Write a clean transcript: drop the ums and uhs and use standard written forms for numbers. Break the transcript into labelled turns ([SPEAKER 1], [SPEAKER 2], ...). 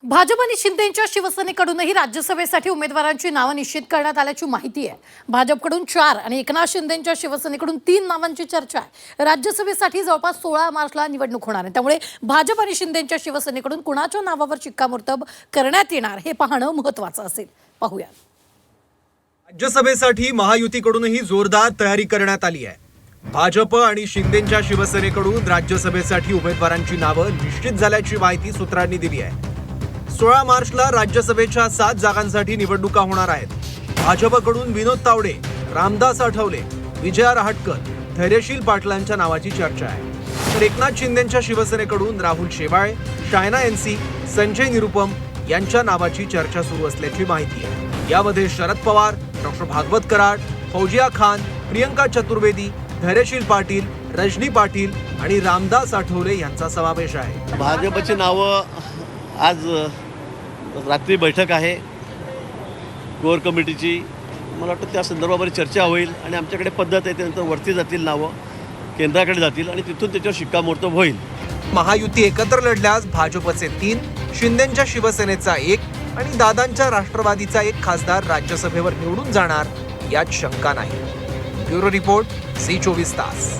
[SPEAKER 1] भाजप आणि शिंदेच्या शिवसेनेकडूनही राज्यसभेसाठी उमेदवारांची नावं निश्चित करण्यात आल्याची माहिती आहे। भाजपकडून 4 आणि एकनाथ शिंदेच्या शिवसेनेकडून 3 नावांची चर्चा आहे। राज्यसभेसाठी जवळपास 16 मार्चला निवडणूक होणार आहे, त्यामुळे भाजप आणि शिंदेच्या शिवसेनेकडून कुणाच्या नावावर शिक्कामोर्तब करण्यात येणार हे पाहणं महत्त्वाचं असेल। पाहूया।
[SPEAKER 2] राज्यसभेसाठी महायुतीकडूनही जोरदार तयारी करण्यात आली आहे। भाजप आणि शिंदेच्या शिवसेनेकडून राज्यसभेसाठी उमेदवारांची नावं निश्चित झाल्याची माहिती सूत्रांनी दिली आहे। 16 मार्चला राज्यसभेच्या 7 जागांसाठी निवडणुका होणार आहेत। भाजपकडून विनोद तावडे, रामदास आठवले, विजया रहाटकर, धैर्यशील पाटलांच्या नावाची चर्चा आहे। तर एकनाथ शिंदेच्या शिवसेनेकडून राहुल शेवाळे, शायना एनसी, संजय निरुपम यांच्या नावाची चर्चा सुरू असल्याची माहिती आहे। यामध्ये शरद पवार, डॉक्टर भागवत कराड, फौजिया खान, प्रियंका चतुर्वेदी, धैर्यशील पाटील, रजनी पाटील आणि रामदास आठवले यांचा समावेश आहे।
[SPEAKER 3] भाजपची नावं आज रात्री बैठक आहे कोर कमिटीची। मला वाटतं त्या संदर्भामध्ये चर्चा होईल आणि आमच्याकडे पद्धत आहे, त्यानंतर वरती जातील नावं, केंद्राकडे जातील आणि तिथून त्याच्यावर शिक्कामोर्तब होईल।
[SPEAKER 2] महायुती एकत्र लढल्यास भाजपचे 3, शिंदेच्या शिवसेनेचा 1 आणि दादांच्या राष्ट्रवादीचा 1 खासदार राज्यसभेवर निवडून जाणार यात शंका नाही। ब्युरो रिपोर्ट, झी 24 तास।